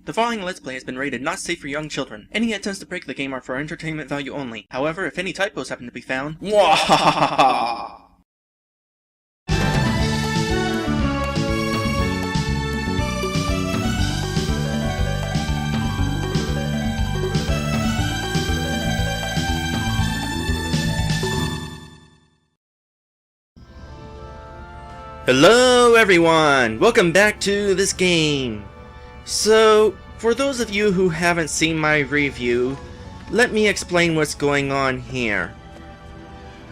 The following Let's Play has been rated not safe for young children. Any attempts to break the game are for entertainment value only. However, if any typos happen to be found, Mwahaha! Hello everyone! Welcome back to this game! So, for those of you who haven't seen my review, let me explain what's going on here.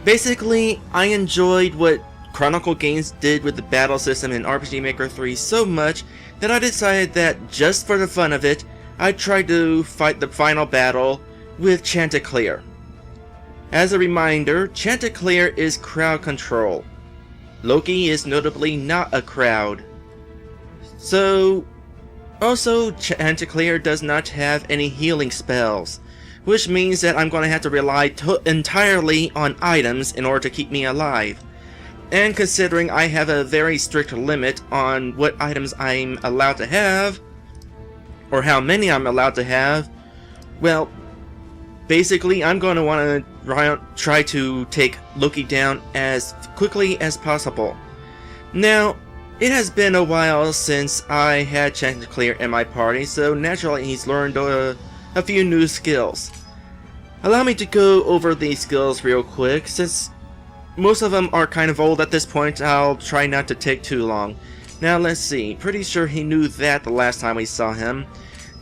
Basically, I enjoyed what Chronicle Games did with the battle system in RPG Maker 3 so much that I decided that just for the fun of it, I'd try to fight the final battle with Chanticleer. As a reminder, Chanticleer is crowd control. Loki is notably not a crowd. Also, Chanticleer does not have any healing spells, which means that I'm going to have to rely entirely on items in order to keep me alive. And considering I have a very strict limit on what items I'm allowed to have, or how many I'm allowed to have, well, basically I'm going to want to try to take Loki down as quickly as possible. Now, it has been a while since I had Chanticleer in my party, so naturally he's learned a few new skills. Allow me to go over these skills real quick. Since most of them are kind of old at this point, I'll try not to take too long. Now let's see, pretty sure he knew that the last time we saw him.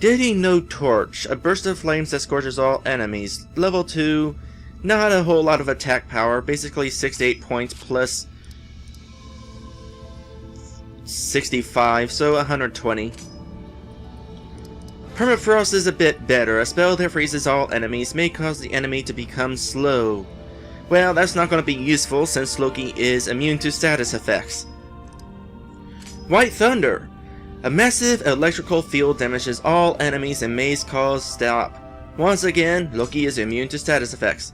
Did he know Torch? A burst of flames that scorches all enemies. Level 2, not a whole lot of attack power, basically 6 to 8 points plus 65, so 120. Permafrost is a bit better. A spell that freezes all enemies may cause the enemy to become slow. Well, that's not going to be useful since Loki is immune to status effects. White Thunder. A massive electrical field damages all enemies and may cause stop. Once again, Loki is immune to status effects.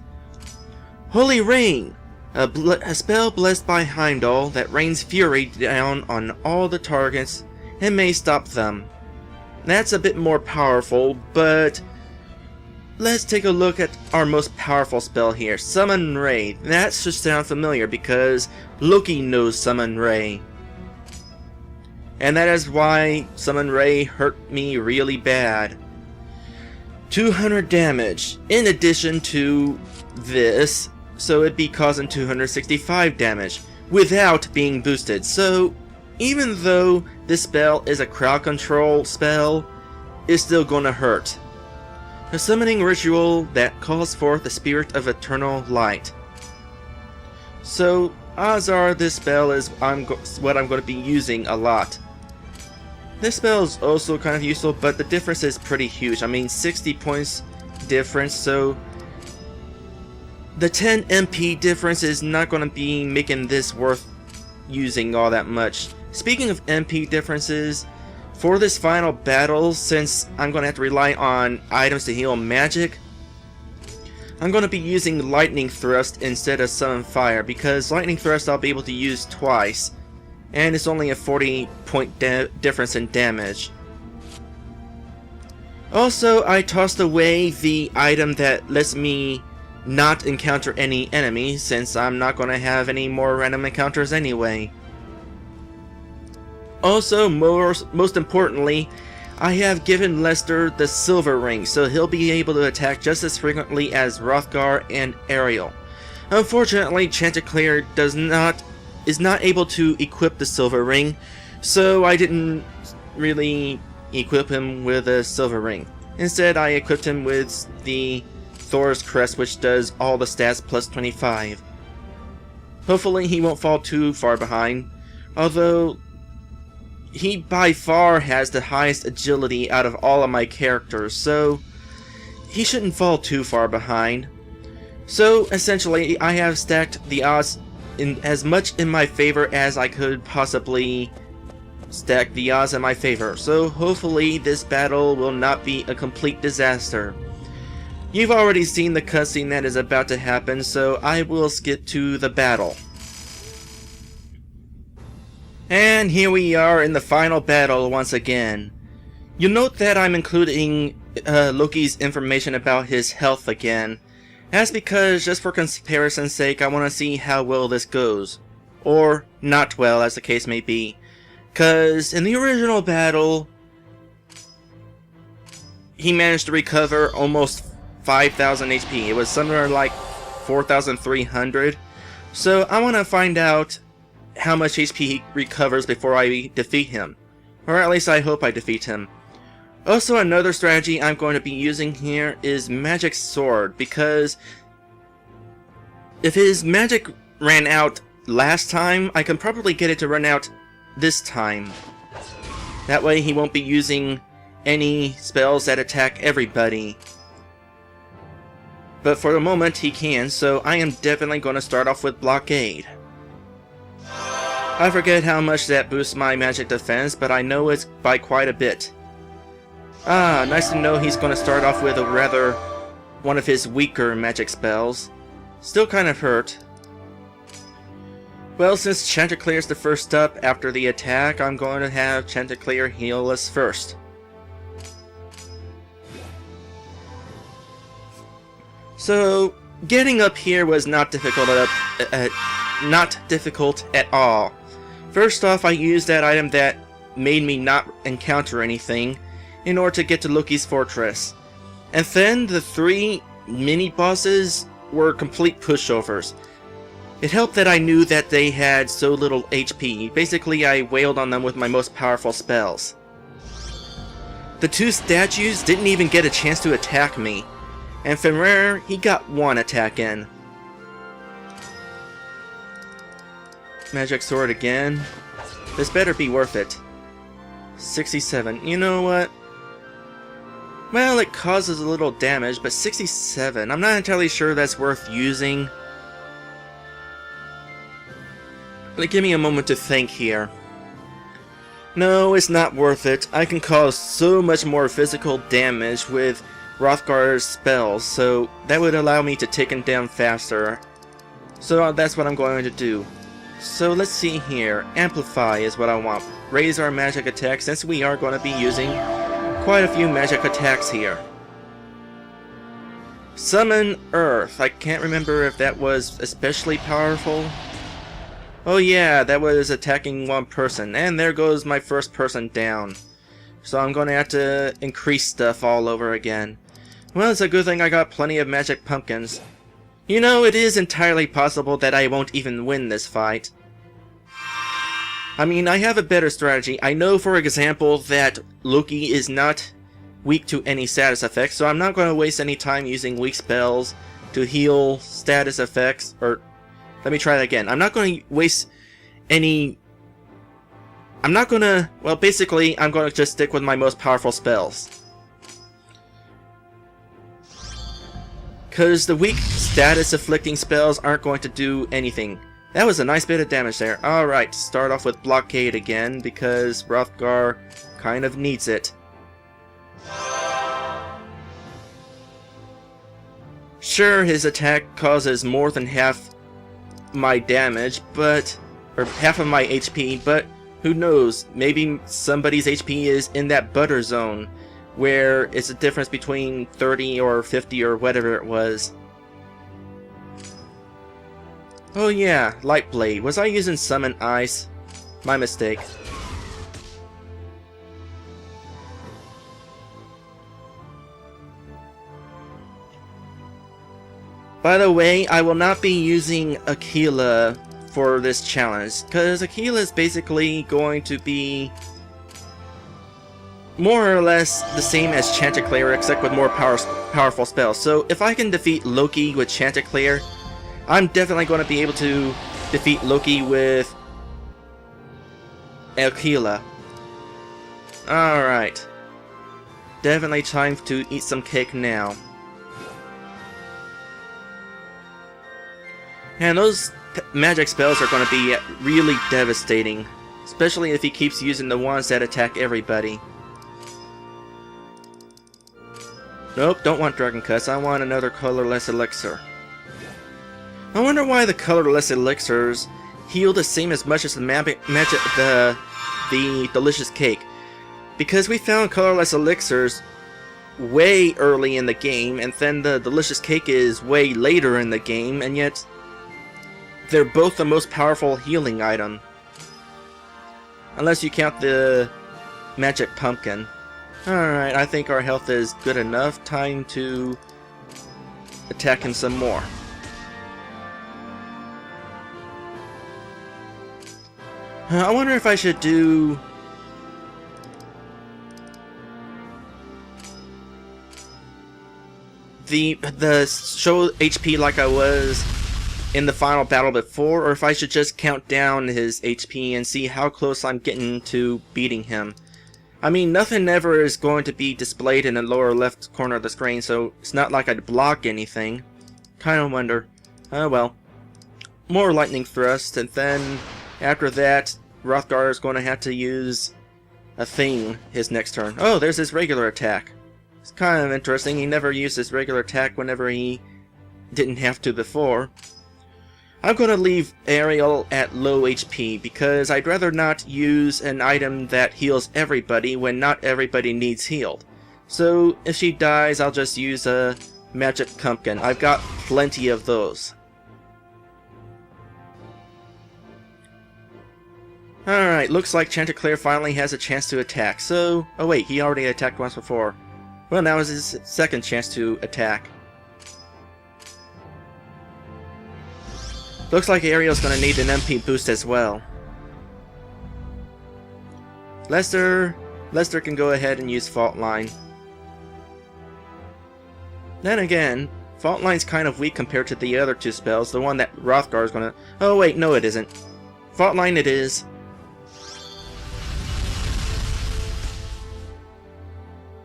Holy Rain. A spell blessed by Heimdall that rains fury down on all the targets and may stop them. That's a bit more powerful, but let's take a look at our most powerful spell here, Summon Ray. That should sound familiar because Loki knows Summon Ray. And that is why Summon Ray hurt me really bad. 200 damage in addition to this. So it'd be causing 265 damage without being boosted. So even though this spell is a crowd control spell, it's still gonna hurt. A summoning ritual that calls forth the spirit of eternal light. So odds are this spell is what I'm going to be using a lot. This spell is also kind of useful, but the difference is pretty huge. I mean 60 points difference, so the 10 MP difference is not going to be making this worth using all that much. Speaking of MP differences, for this final battle, since I'm going to have to rely on items to heal magic, I'm going to be using Lightning Thrust instead of Summon Fire, because Lightning Thrust I'll be able to use twice, and it's only a 40 point difference in damage. Also, I tossed away the item that lets me not encounter any enemies, since I'm not going to have any more random encounters anyway. Also, most importantly, I have given Lester the Silver Ring, so he'll be able to attack just as frequently as Hrothgar and Ariel. Unfortunately, Chanticleer is not able to equip the Silver Ring, so I didn't really equip him with a Silver Ring. Instead, I equipped him with the Thor's Crest, which does all the stats plus 25. Hopefully he won't fall too far behind, although he by far has the highest agility out of all of my characters, so he shouldn't fall too far behind. So essentially I have stacked the odds in as much in my favor as I could possibly stack the odds in my favor, so hopefully this battle will not be a complete disaster. You've already seen the cutscene that is about to happen, so I will skip to the battle. And here we are in the final battle once again. You'll note that I'm including Loki's information about his health again. That's because, just for comparison's sake, I want to see how well this goes. Or not well, as the case may be. Cause in the original battle, he managed to recover almost 5,000 HP. It was somewhere like 4,300. So I want to find out how much HP he recovers before I defeat him. Or at least I hope I defeat him. Also, another strategy I'm going to be using here is Magic Sword, because if his magic ran out last time, I can probably get it to run out this time. That way he won't be using any spells that attack everybody. But for the moment he can, so I am definitely going to start off with Blockade. I forget how much that boosts my magic defense, but I know it's by quite a bit. Ah, nice to know he's going to start off with one of his weaker magic spells. Still kind of hurt. Well, since Chanticleer is the first up after the attack, I'm going to have Chanticleer heal us first. So, getting up here was not difficult at all. First off, I used that item that made me not encounter anything in order to get to Loki's fortress. And then the 3 mini-bosses were complete pushovers. It helped that I knew that they had so little HP. Basically, I wailed on them with my most powerful spells. The 2 statues didn't even get a chance to attack me. And Hurrah, he got 1 attack in. Magic Sword again. This better be worth it. 67. You know what? Well, it causes a little damage, but 67. I'm not entirely sure that's worth using. Give me a moment to think here. No, it's not worth it. I can cause so much more physical damage with Hrothgar's spells, so that would allow me to take him down faster. So that's what I'm going to do. So let's see here. Amplify is what I want. Raise our magic attack, since we are going to be using quite a few magic attacks here. Summon Earth. I can't remember if that was especially powerful. Oh yeah, that was attacking 1 person, and there goes my first person down. So I'm going to have to increase stuff all over again. Well, it's a good thing I got plenty of magic pumpkins. You know, it is entirely possible that I won't even win this fight. I mean, I have a better strategy. I know, for example, that Loki is not weak to any status effects, so I'm not going to waste any time using weak spells to heal status effects, or let me try that again. I'm not going to waste any... Well, basically, I'm going to just stick with my most powerful spells. Because the weak status-afflicting spells aren't going to do anything. That was a nice bit of damage there. Alright, start off with Blockade again, because Hrothgar kind of needs it. Sure, his attack causes more than half my damage, or half of my HP, but who knows, maybe somebody's HP is in that butter zone, where it's a difference between 30 or 50 or whatever it was. Oh yeah, Light Blade. Was I using Summon Ice? My mistake. By the way, I will not be using Aquila for this challenge, because Aquila is basically going to be more or less the same as Chanticleer, except with more powerful spells. So if I can defeat Loki with Chanticleer, I'm definitely going to be able to defeat Loki with Aquila. Alright. Definitely time to eat some cake now. And those magic spells are going to be really devastating, especially if he keeps using the ones that attack everybody. Nope, don't want Dragon Cuts, I want another colorless elixir. I wonder why the colorless elixirs heal the same as much as the delicious cake. Because we found colorless elixirs way early in the game, and then the delicious cake is way later in the game, and yet they're both the most powerful healing item. Unless you count the magic pumpkin. Alright, I think our health is good enough. Time to attack him some more. I wonder if I should do... the show HP like I was in the final battle before, or if I should just count down his HP and see how close I'm getting to beating him. I mean, nothing ever is going to be displayed in the lower left corner of the screen, so it's not like I'd block anything. Kinda wonder. Oh well. More lightning thrust, and then after that, Hrothgar is going to have to use a thing his next turn. Oh, there's his regular attack. It's kind of interesting. He never used his regular attack whenever he didn't have to before. I'm going to leave Ariel at low HP because I'd rather not use an item that heals everybody when not everybody needs healed. So if she dies, I'll just use a magic pumpkin. I've got plenty of those. Alright, looks like Chanticleer finally has a chance to attack. So, oh wait, he already attacked once before. Well, now is his second chance to attack. Looks like Ariel's gonna need an MP boost as well. Lester can go ahead and use Fault Line. Then again, Fault Line's kind of weak compared to the other two spells, the one that Hrothgar is gonna... Oh wait, no it isn't. Fault Line it is.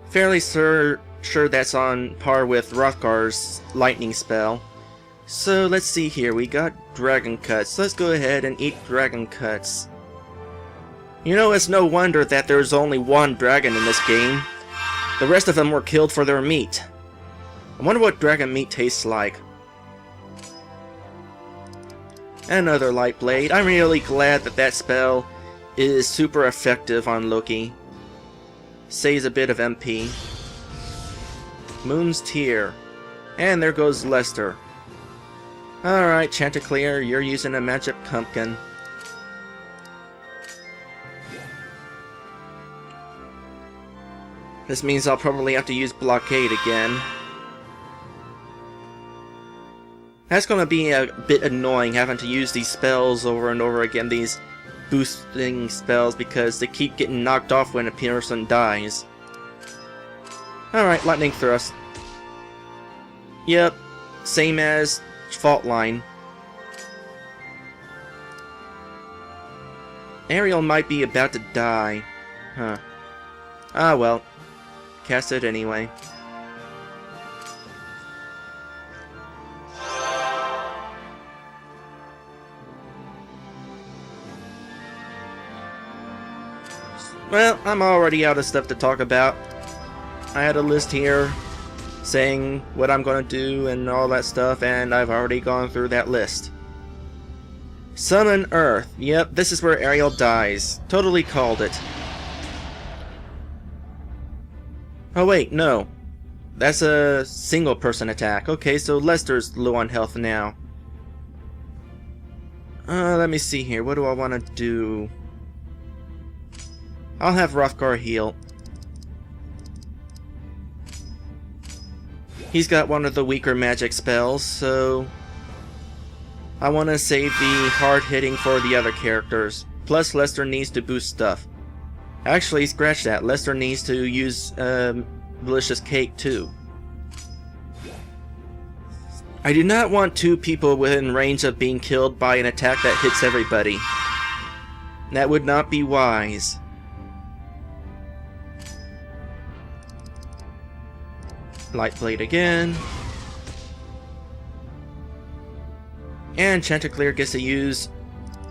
Fairly sure that's on par with Hrothgar's lightning spell. So let's see here, we got Dragon Cuts. Let's go ahead and eat Dragon Cuts. You know, it's no wonder that there's only one dragon in this game. The rest of them were killed for their meat. I wonder what dragon meat tastes like. Another Light Blade. I'm really glad that that spell is super effective on Loki. Saves a bit of MP. Moon's Tear. And there goes Lester. Alright, Chanticleer, you're using a magic pumpkin. This means I'll probably have to use Blockade again. That's gonna be a bit annoying having to use these spells over and over again, these boosting spells, because they keep getting knocked off when a person dies. Alright, Lightning Thrust. Yep, same as Fault Line. Ariel might be about to die. Huh. Ah well. Cast it anyway. Well, I'm already out of stuff to talk about. I had a list here saying what I'm going to do and all that stuff, and I've already gone through that list. Summon Earth. Yep, this is where Ariel dies. Totally called it. Oh wait, no. That's a single person attack. Okay, so Lester's low on health now. Let me see here. What do I want to do? I'll have Hrothgar heal. He's got one of the weaker magic spells, so I want to save the hard hitting for the other characters. Plus, Lester needs to boost stuff. Actually, scratch that. Lester needs to use Delicious Cake too. I do not want two people within range of being killed by an attack that hits everybody. That would not be wise. Light Blade again. And Chanticleer gets to use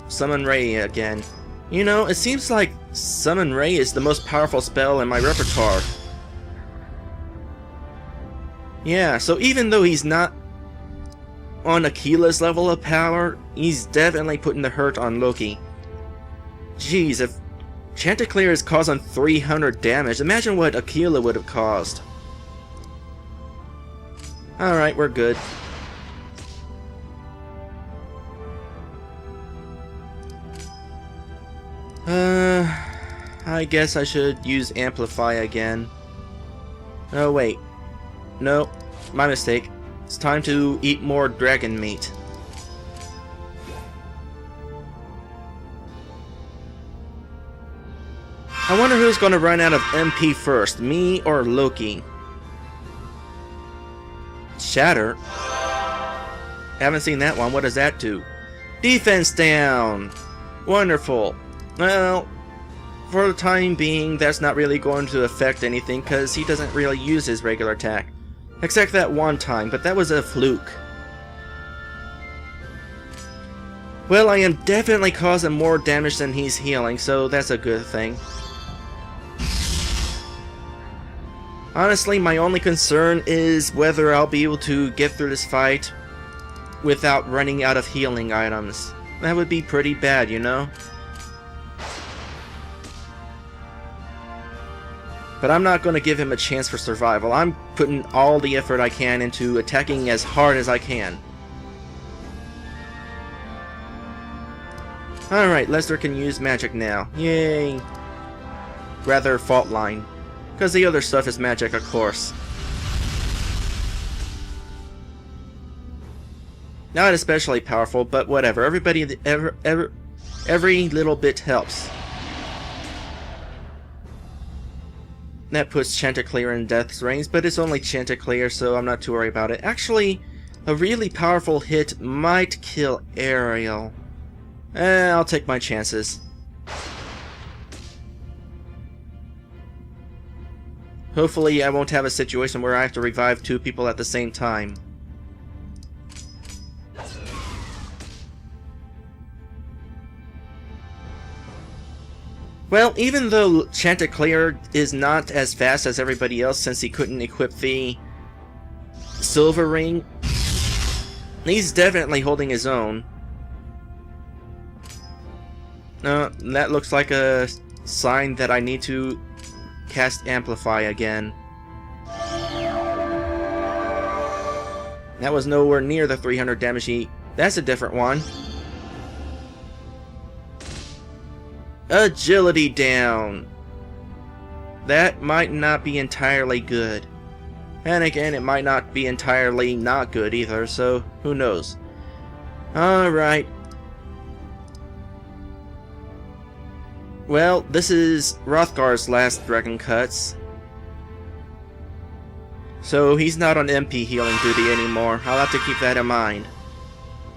Summon Ray again. You know, it seems like Summon Ray is the most powerful spell in my repertoire. Yeah, so even though he's not on Akila's level of power, he's definitely putting the hurt on Loki. Jeez, Chanticleer is causing 300 damage. Imagine what Aquila would have caused. Alright, we're good. I guess I should use Amplify again. Oh wait. No, my mistake. It's time to eat more dragon meat. I wonder who's gonna run out of MP first, me or Loki? Shatter? Haven't seen that one. What does that do? Defense down! Wonderful. Well, for the time being, that's not really going to affect anything because he doesn't really use his regular attack. Except that one time, but that was a fluke. Well, I am definitely causing more damage than he's healing, so that's a good thing. Honestly, my only concern is whether I'll be able to get through this fight without running out of healing items. That would be pretty bad, you know? But I'm not going to give him a chance for survival. I'm putting all the effort I can into attacking as hard as I can. Alright, Lester can use magic now. Yay! Rather, fault line. Because the other stuff is magic, of course. Not especially powerful, but whatever. Every little bit helps. That puts Chanticleer in death's range, but it's only Chanticleer, so I'm not too worried about it. Actually, a really powerful hit might kill Ariel. I'll take my chances. Hopefully I won't have a situation where I have to revive two people at the same time. Well, even though Chanticleer is not as fast as everybody else since he couldn't equip the silver ring, he's definitely holding his own. That looks like a sign that I need to cast Amplify again. That was nowhere near the 300 damage That's a different one. Agility down. That might not be entirely good. And again, it might not be entirely not good either, so who knows. Alright. Well, this is Hrothgar's last Dragon Cuts. So he's not on MP healing duty anymore. I'll have to keep that in mind.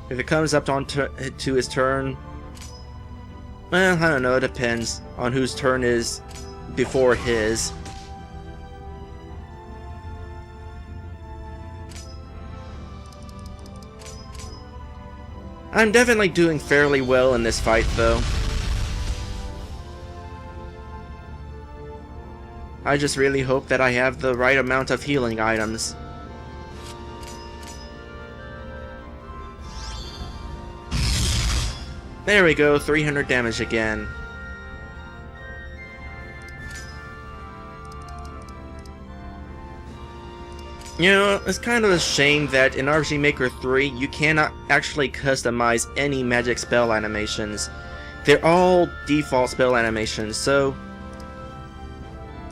If it comes up to his turn, well, I don't know, it depends on whose turn is before his. I'm definitely doing fairly well in this fight, though. I just really hope that I have the right amount of healing items. There we go, 300 damage again. You know, it's kind of a shame that in RPG Maker 3, you cannot actually customize any magic spell animations. They're all default spell animations, so...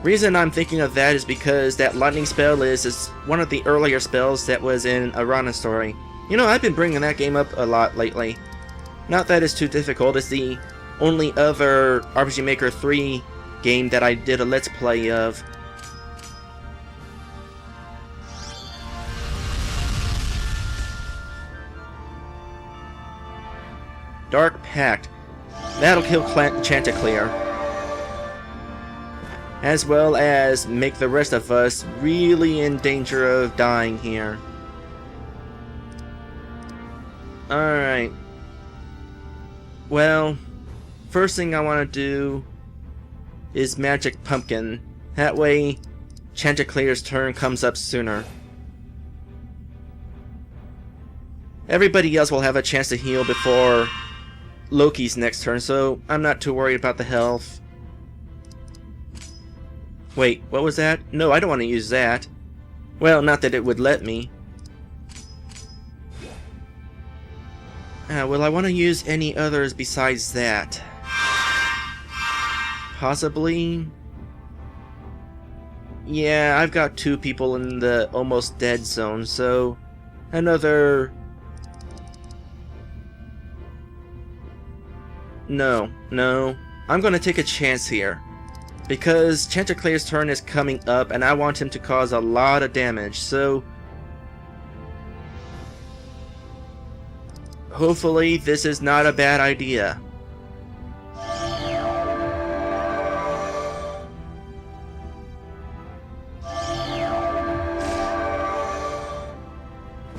reason I'm thinking of that is because that lightning spell is one of the earlier spells that was in Hurrah's story. You know, I've been bringing that game up a lot lately. Not that it's too difficult, it's the only other RPG Maker 3 game that I did a Let's Play of. Dark Pact. That'll kill Chanticleer. As well as make the rest of us really in danger of dying here. Alright. Well, first thing I want to do is Magic Pumpkin. That way, Chanticleer's turn comes up sooner. Everybody else will have a chance to heal before Loki's next turn, so I'm not too worried about the health. Wait, what was that? No, I don't want to use that. Well, not that it would let me. Will I want to use any others besides that? Possibly? Yeah, I've got 2 people in the almost dead zone, so another... No. I'm gonna take a chance here. Because Chanticleer's turn is coming up and I want him to cause a lot of damage, so... hopefully this is not a bad idea.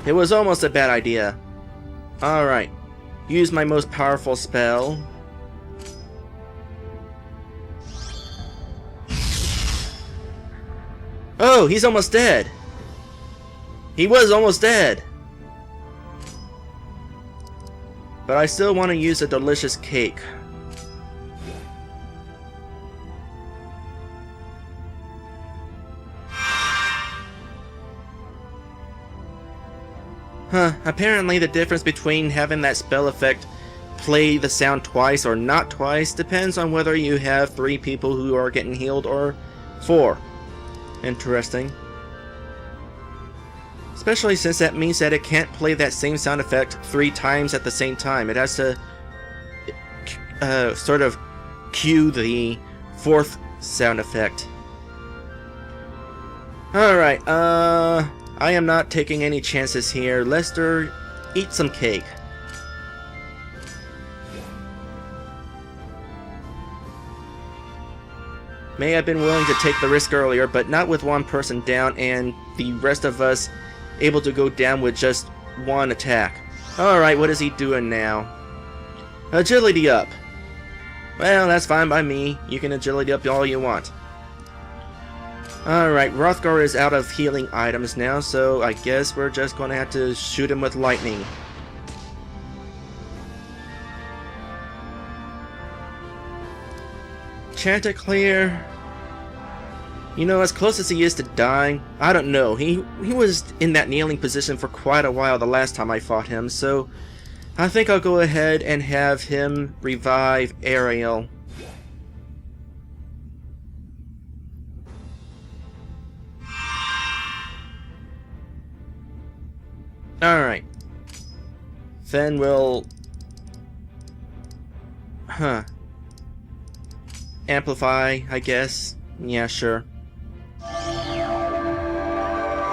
It was almost a bad idea. Alright. Use my most powerful spell. Oh, he's almost dead. He was almost dead. But I still want to use a delicious cake. Apparently the difference between having that spell effect play the sound twice or not twice depends on whether you have 3 people who are getting healed or 4. Interesting. Especially since that means that it can't play that same sound effect 3 times at the same time. It has to sort of cue the 4th sound effect. Alright, I am not taking any chances here. Lester, eat some cake. May have been willing to take the risk earlier, but not with 1 person down and the rest of us able to go down with just 1 attack. Alright, what is he doing now? Agility up. Well, that's fine by me. You can agility up all you want. Alright, Rothgar is out of healing items now, so I guess we're just going to have to shoot him with lightning. Chanticleer, you know, as close as he is to dying, I don't know. He was in that kneeling position for quite a while the last time I fought him, so I think I'll go ahead and have him revive Ariel. Alright. Then we'll... amplify, I guess. Yeah, sure.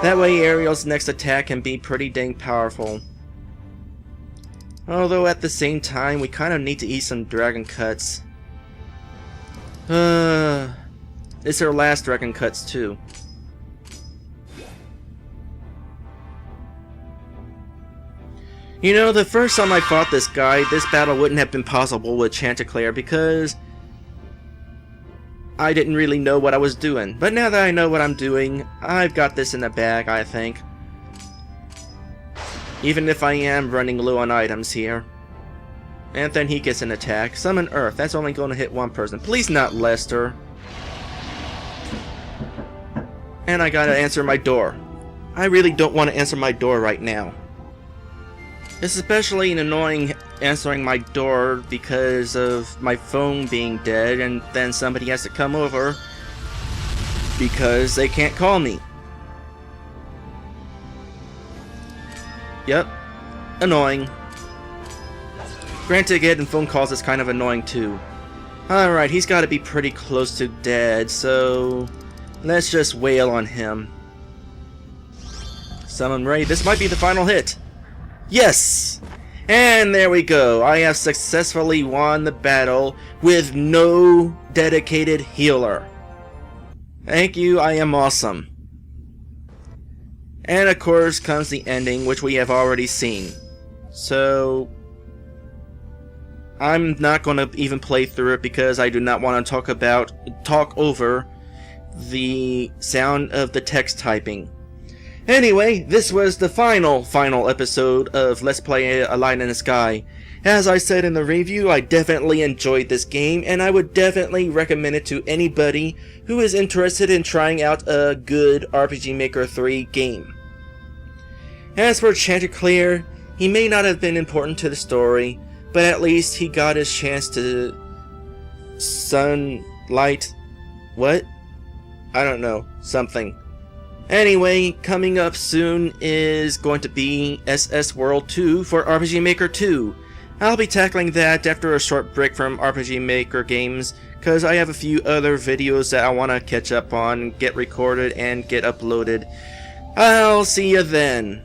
That way Ariel's next attack can be pretty dang powerful. Although at the same time, we kind of need to eat some dragon cuts. It's our last dragon cuts too. You know, the first time I fought this guy, this battle wouldn't have been possible with Chanticleer because I didn't really know what I was doing. But now that I know what I'm doing, I've got this in the bag, I think. Even if I am running low on items here. And then he gets an attack. Summon Earth. That's only going to hit 1 person. Please not Lester. And I gotta answer my door. I really don't want to answer my door right now. It's especially annoying answering my door because of my phone being dead and then somebody has to come over because they can't call me. Yep. Annoying. Granted, getting phone calls is kind of annoying too. Alright, he's got to be pretty close to dead, so let's just wail on him. Summon Ray. This might be the final hit. Yes! And there we go. I have successfully won the battle with no dedicated healer. Thank you, I am awesome. And of course comes the ending, which we have already seen. So I'm not going to even play through it because I do not want to talk over the sound of the text typing. Anyway, this was the final episode of Let's Play A Light in the Sky. As I said in the review, I definitely enjoyed this game, and I would definitely recommend it to anybody who is interested in trying out a good RPG Maker 3 game. As for Chanticleer, he may not have been important to the story, but at least he got his chance to sunlight. What? I don't know. Something. Anyway, coming up soon is going to be SS World 2 for RPG Maker 2. I'll be tackling that after a short break from RPG Maker games, because I have a few other videos that I want to catch up on, get recorded, and get uploaded. I'll see you then.